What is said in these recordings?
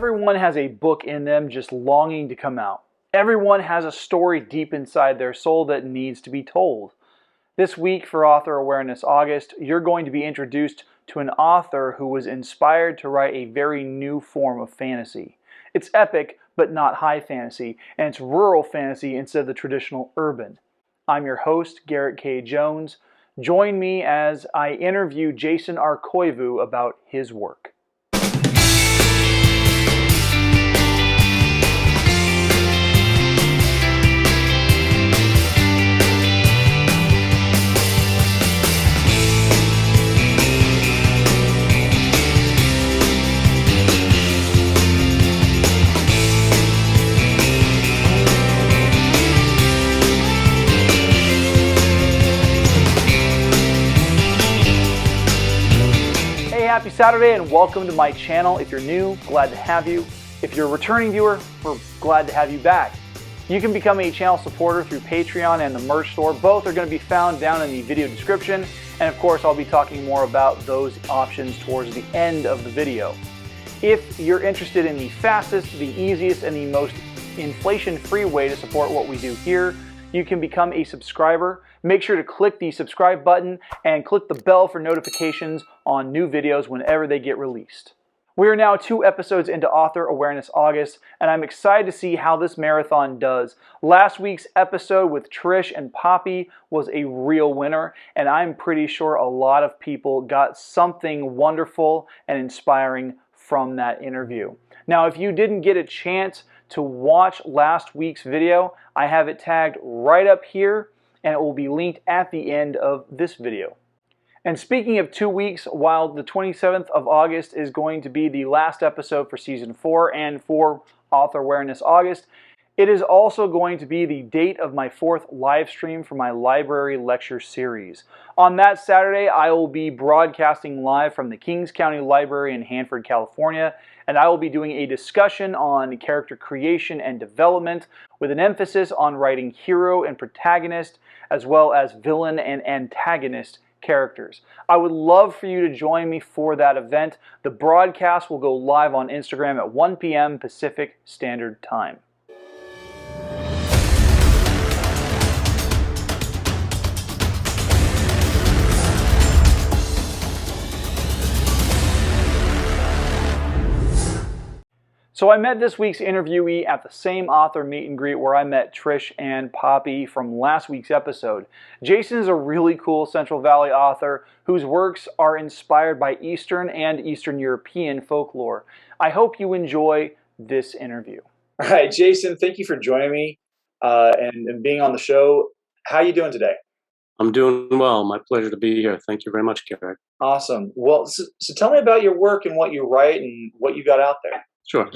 Everyone has a book in them just longing to come out. Everyone has a story deep inside their soul that needs to be told. This week for Author Awareness August, you're going to be introduced to an author who was inspired to write a very new form of fantasy. It's epic, but not high fantasy, and it's rural fantasy instead of the traditional urban. I'm your host, Garrett K. Jones. Join me as I interview Jason R. Koivu about his work. Happy Saturday and welcome to my channel. If you're new, glad to have you. If you're a returning viewer, we're glad to have you back. You can become a channel supporter through Patreon and the merch store. Both are going to be found down in the video description. And of course, I'll be talking more about those options towards the end of the video. If you're interested in the fastest, the easiest, and the most inflation-free way to support what we do here, you can become a subscriber. Make sure to click the subscribe button and click the bell for notifications on new videos whenever they get released. We are now 2 episodes into Author Awareness August, and I'm excited to see how this marathon does. Last week's episode with Trish and Poppy was a real winner, and I'm pretty sure a lot of people got something wonderful and inspiring from that interview. Now, if you didn't get a chance to watch last week's video, I have it tagged right up here, and it will be linked at the end of this video. And speaking of 2 weeks, while the 27th of August is going to be the last episode for Season 4 and for Author Awareness August, it is also going to be the date of my 4th live stream for my library lecture series. On that Saturday, I will be broadcasting live from the Kings County Library in Hanford, California, and I will be doing a discussion on character creation and development with an emphasis on writing hero and protagonist, as well as villain and antagonist characters. I would love for you to join me for that event. The broadcast will go live on Instagram at 1 p.m. Pacific Standard Time. So I met this week's interviewee at the same author meet and greet where I met Trish and Poppy from last week's episode. Jason is a really cool Central Valley author whose works are inspired by Eastern and Eastern European folklore. I hope you enjoy this interview. All right, Jason, thank you for joining me and being on the show. How are you doing today? I'm doing well. My pleasure to be here. Thank you very much, Garrett. Awesome. Well, so tell me about your work and what you write and what you got out there. Sure.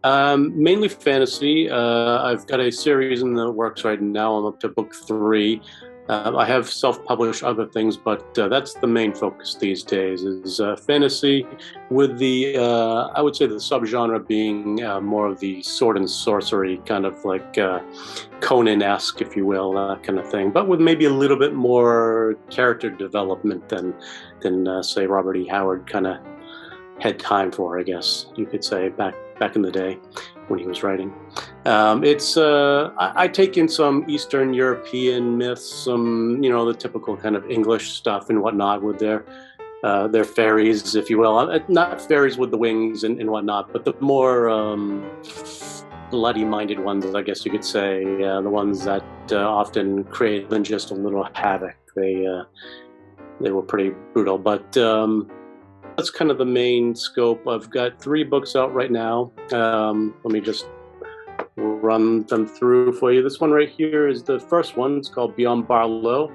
Mainly fantasy. I've got a series in the works right now. I'm up to book 3. I have self-published other things, but that's the main focus these days is fantasy with the, I would say the subgenre being more of the sword and sorcery, kind of like Conan-esque, if you will, that kind of thing, but with maybe a little bit more character development than say, Robert E. Howard kind of had time for, I guess you could say, back in the day when he was writing. I take in some Eastern European myths, some, the typical kind of English stuff and whatnot with their fairies, if you will. Not fairies with the wings and whatnot, but the more bloody-minded ones, I guess you could say, the ones that often create than just a little havoc. They were pretty brutal, but that's kind of the main scope. I've got 3 books out right now. Let me just run them through for you. This one right here is the first one. It's called Beyond Barlow.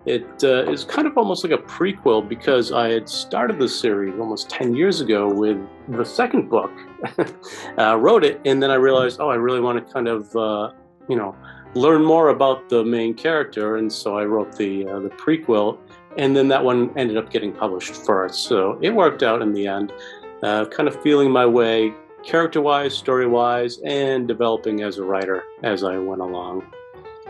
It is kind of almost like a prequel because I had started the series almost 10 years ago with the second book. Wrote it, and then I realized, I really want to kind of, learn more about the main character, and so I wrote the prequel. And then that one ended up getting published first. So it worked out in the end, kind of feeling my way character-wise, story-wise, and developing as a writer as I went along.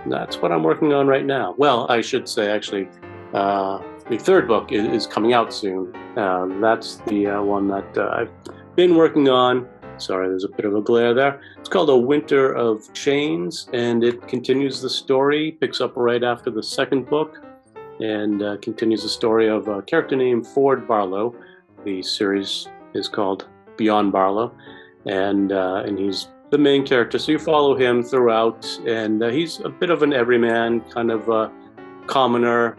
And that's what I'm working on right now. Well, I should say, actually, the 3rd book is coming out soon. That's the one that I've been working on Sorry, there's a bit of a glare there. It's called A Winter of Chains, and it continues the story, picks up right after the second book, and continues the story of a character named Ford Barlow. The series is called Beyond Barlow, and he's the main character. So you follow him throughout, and he's a bit of an everyman, kind of a commoner.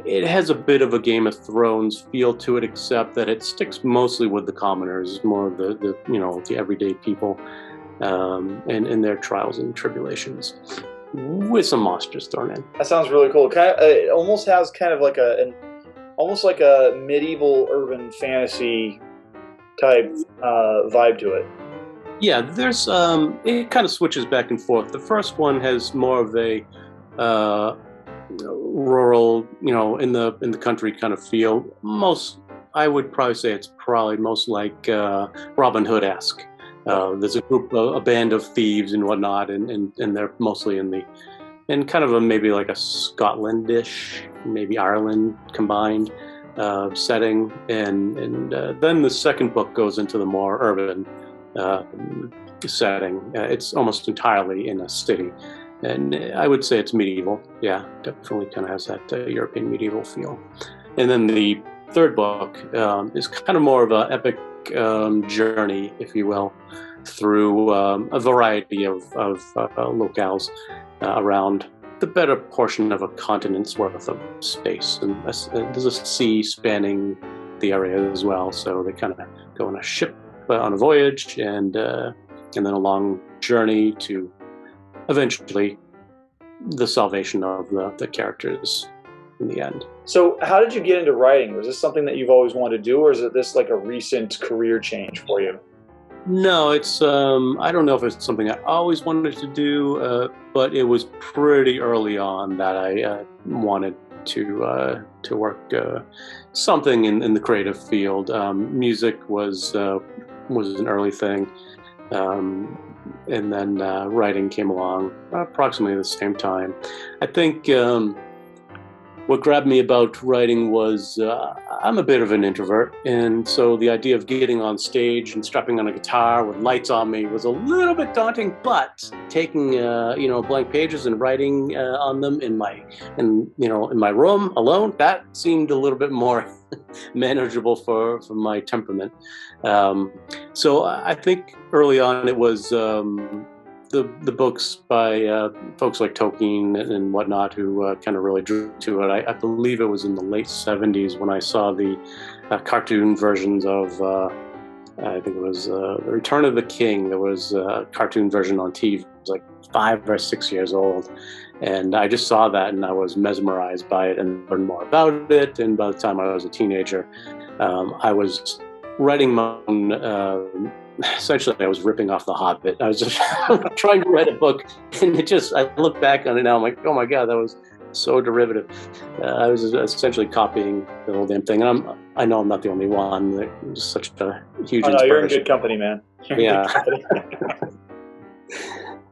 It has a bit of a Game of Thrones feel to it, except that it sticks mostly with the commoners, more of the everyday people, and their trials and tribulations, with some monsters thrown in. That sounds really cool. It almost has kind of like almost like a medieval urban fantasy type vibe to it. Yeah, there's it kind of switches back and forth. The first one has more of a rural, in the country kind of feel. I would probably say it's probably most like Robin Hood-esque. There's a band of thieves and whatnot, and they're mostly in kind of maybe like a Scotlandish, maybe Ireland combined setting, and then the second book goes into the more urban setting. It's almost entirely in a city, and I would say it's medieval. Yeah, definitely kind of has that European medieval feel. And then the third book is kind of more of an epic journey, if you will, through a variety of locales around the better portion of a continent's worth of space. And there's a sea spanning the area as well, so they kind of go on a ship on a voyage, and then a long journey to eventually the salvation of the characters in the end. So how did you get into writing? Was this something that you've always wanted to do, or is this like a recent career change for you? No, it's I don't know if it's something I always wanted to do, but it was pretty early on that I wanted to work something in the creative field. Music was an early thing, and then writing came along approximately at the same time. I think what grabbed me about writing was I'm a bit of an introvert, and so the idea of getting on stage and strapping on a guitar with lights on me was a little bit daunting. But taking blank pages and writing on them in my room alone, that seemed a little bit more manageable for my temperament. So I think early on it was the books by folks like Tolkien and whatnot who kind of really drew to it. I believe it was in the late 70s when I saw the cartoon versions of, I think it was The Return of the King. There was a cartoon version on TV. It was like 5 or 6 years old. And I just saw that and I was mesmerized by it and learned more about it. And by the time I was a teenager, I was writing my own, essentially I was ripping off The Hobbit. I was just trying to write a book, and I look back on it now, I'm like, oh my God, that was so derivative. I was essentially copying the whole damn thing. And I know I'm not the only one. It's such a huge inspiration. No, you're in good company, man. Yeah.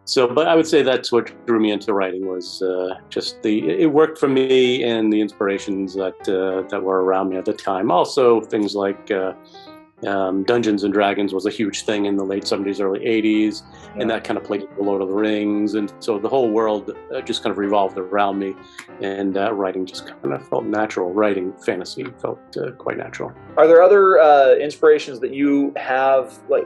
So, but I would say that's what drew me into writing was just it worked for me and the inspirations that were around me at the time. Also, things like Dungeons and Dragons was a huge thing in the late 70s, early 80s, and that kind of played with the Lord of the Rings, and so the whole world just kind of revolved around me, and writing just kind of felt natural. Writing fantasy felt quite natural. Are there other inspirations that you have? Like,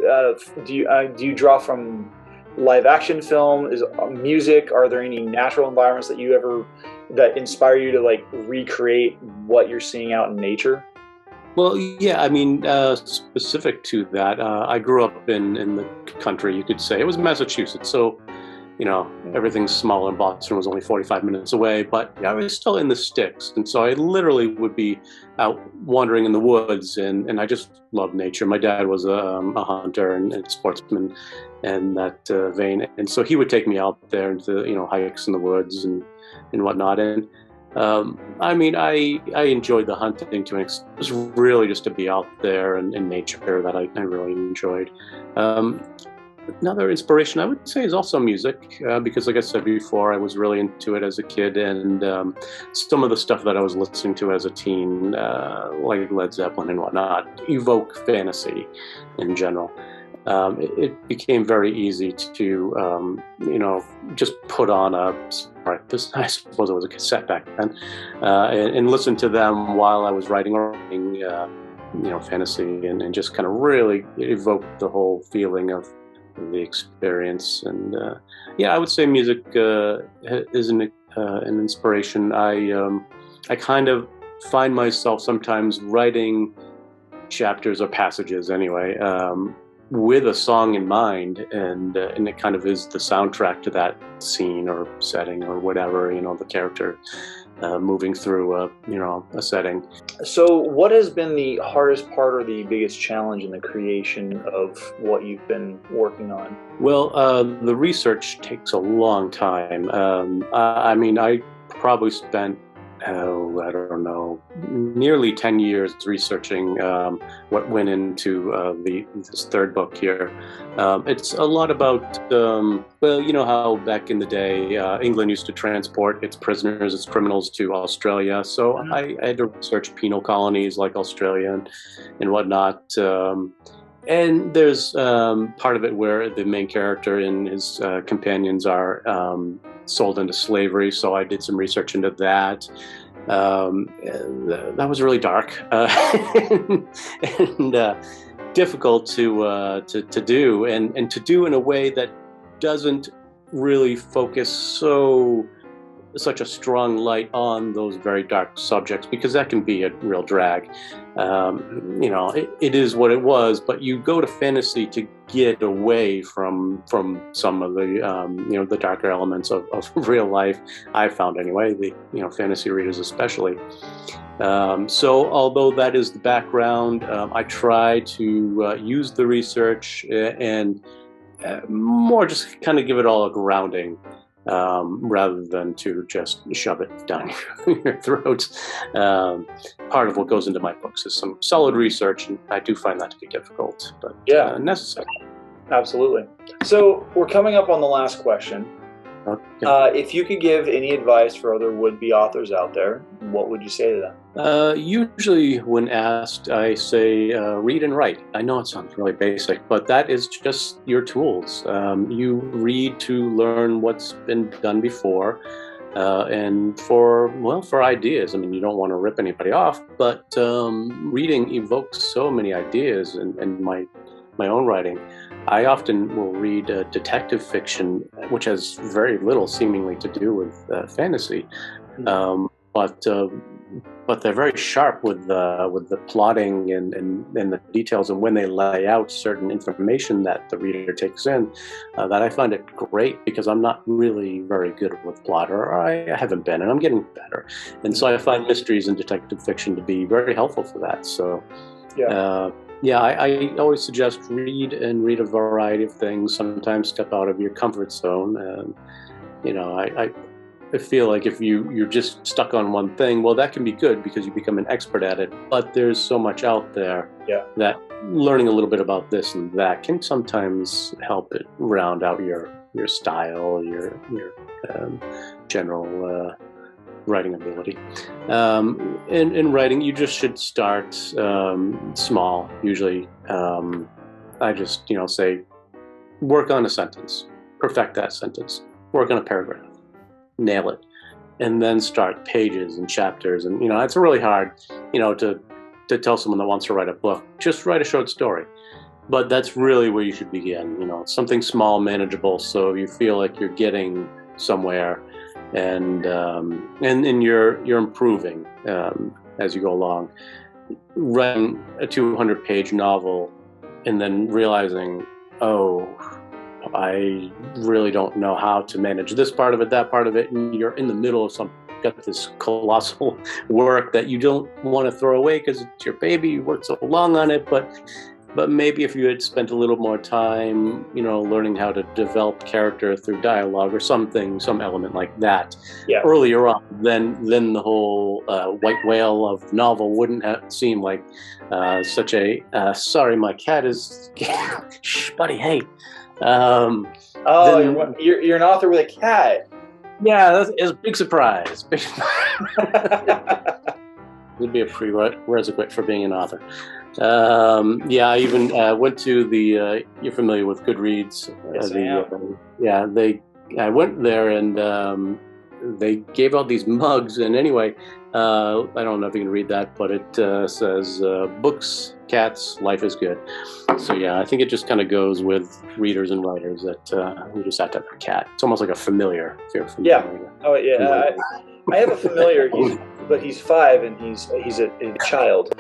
do you draw from live action film? Is music? Are there any natural environments that inspire you to like recreate what you're seeing out in nature? Well, yeah, I mean, specific to that, I grew up in the country, you could say. It was Massachusetts, so, everything's small, and Boston was only 45 minutes away, but I was still in the sticks, and so I literally would be out wandering in the woods, and I just loved nature. My dad was a hunter and sportsman and that vein, and so he would take me out there into, hikes in the woods and whatnot, and I mean, I enjoyed the hunting to an extent. It was really just to be out there in nature that I really enjoyed. Another inspiration I would say is also music, because like I said before, I was really into it as a kid, and some of the stuff that I was listening to as a teen, like Led Zeppelin and whatnot, evoke fantasy in general. It became very easy to, just put on I suppose it was a cassette back then, and listen to them while I was writing fantasy, and just kind of really evoke the whole feeling of the experience. And I would say music is an inspiration. I kind of find myself sometimes writing chapters or passages anyway, with a song in mind, and it kind of is the soundtrack to that scene or setting or whatever, the character moving through a setting. So what has been the hardest part or the biggest challenge in the creation of what you've been working on? Well, the research takes a long time. I probably spent, I don't know, nearly 10 years researching what went into this third book here. It's a lot about, how back in the day, England used to transport its prisoners, its criminals to Australia. So I had to research penal colonies like Australia and whatnot. And there's part of it where the main character and his companions are sold into slavery. So I did some research into that. That was really dark and difficult to do, and to do in a way that doesn't really focus such a strong light on those very dark subjects, because that can be a real drag. It is what it was, but you go to fantasy to get away from some of the darker elements of real life. I found anyway, the fantasy readers especially. So although that is the background, I try to use the research and more just kind of give it all a grounding, rather than to just shove it down your throat. Part of what goes into my books is some solid research, and I do find that to be difficult, but necessary. Absolutely. So we're coming up on the last question. Okay. If you could give any advice for other would-be authors out there, what would you say to them? Usually when asked, I say read and write. I know it sounds really basic, but that is just your tools. You read to learn what's been done before, and for ideas. I mean, you don't want to rip anybody off, but reading evokes so many ideas in my own writing. I often will read detective fiction, which has very little seemingly to do with fantasy, but they're very sharp with the plotting and the details, and when they lay out certain information that the reader takes in, that I find it great, because I'm not really very good with plot, or I haven't been, and I'm getting better. And so I find mysteries and detective fiction to be very helpful for that. So I always suggest read a variety of things. Sometimes step out of your comfort zone. I feel like if you're just stuck on one thing, well, that can be good because you become an expert at it. But there's so much out there that learning a little bit about this and that can sometimes help it round out your style, your general writing ability. In writing, you just should start small. Usually, I just say, work on a sentence, perfect that sentence, work on a paragraph, nail it, and then start pages and chapters. And it's really hard, to tell someone that wants to write a book, just write a short story. But that's really where you should begin. Something small, manageable, so you feel like you're getting somewhere. And you're improving as you go along. Writing a 200-page novel and then realizing, I really don't know how to manage this part of it, that part of it, and you're in the middle of got this colossal work that you don't want to throw away because it's your baby. You worked so long on it, but maybe if you had spent a little more time, learning how to develop character through dialogue or some element like that earlier on, then the whole white whale of novel wouldn't seem like such a sorry, my cat is shh, buddy, hey. You're an author with a cat. Yeah, it's a big surprise. Would be a prerequisite for being an author. I even went to the. You're familiar with Goodreads? Yes, I am. I went there and they gave out these mugs. And anyway, I don't know if you can read that, but it says books, cats, life is good. So yeah, I think it just kind of goes with readers and writers that we just have to have a cat. It's almost like a familiar. If you're familiar. Yeah. Oh yeah. I have a familiar, but he's 5 and he's a child.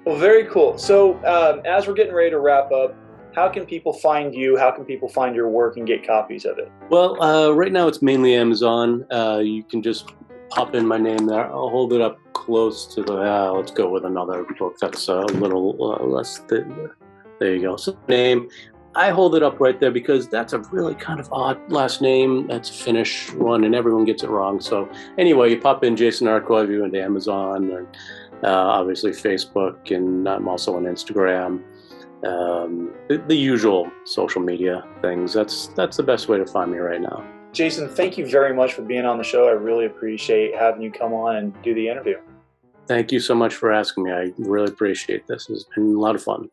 Well, very cool. So as we're getting ready to wrap up, how can people find you? How can people find your work and get copies of it? Well, right now it's mainly Amazon. You can just pop in my name there. I'll hold it up close to the. Let's go with another book that's a little less thin. There you go. So name. I hold it up right there because that's a really kind of odd last name. That's a Finnish one, and everyone gets it wrong. So anyway, you pop in Jason R. Koivu into Amazon, and obviously Facebook, and I'm also on Instagram. The usual social media things. That's the best way to find me right now. Jason, thank you very much for being on the show. I really appreciate having you come on and do the interview. Thank you so much for asking me. I really appreciate this. It's been a lot of fun.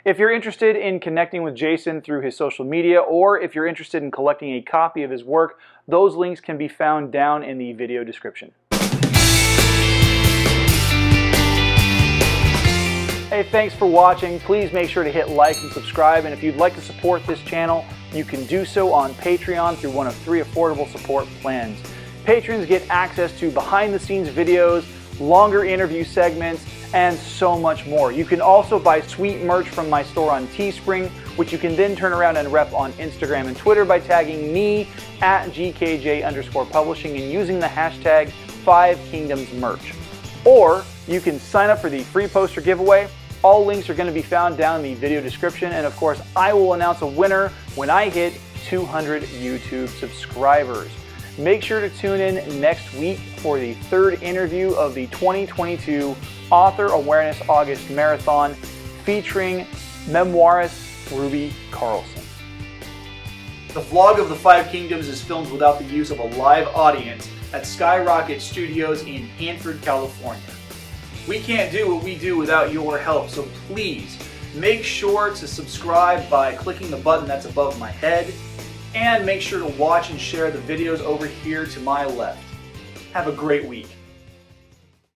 If you're interested in connecting with Jason through his social media, or if you're interested in collecting a copy of his work, those links can be found down in the video description. Hey, thanks for watching. Please make sure to hit like and subscribe, and if you'd like to support this channel, you can do so on Patreon through one of 3 affordable support plans. Patrons get access to behind-the-scenes videos, longer interview segments, and so much more. You can also buy sweet merch from my store on Teespring, which you can then turn around and rep on Instagram and Twitter by tagging me at GKJ_publishing and using the hashtag 5kingdomsmerch. Or you can sign up for the free poster giveaway. All links are going to be found down in the video description, and of course I will announce a winner when I hit 200 YouTube subscribers. Make sure to tune in next week for the 3rd interview of the 2022 Author Awareness August Marathon featuring memoirist Ruby Carlson. The vlog of the 5 Kingdoms is filmed without the use of a live audience at Skyrocket Studios in Hanford, California. We can't do what we do without your help, so please make sure to subscribe by clicking the button that's above my head, and make sure to watch and share the videos over here to my left. Have a great week.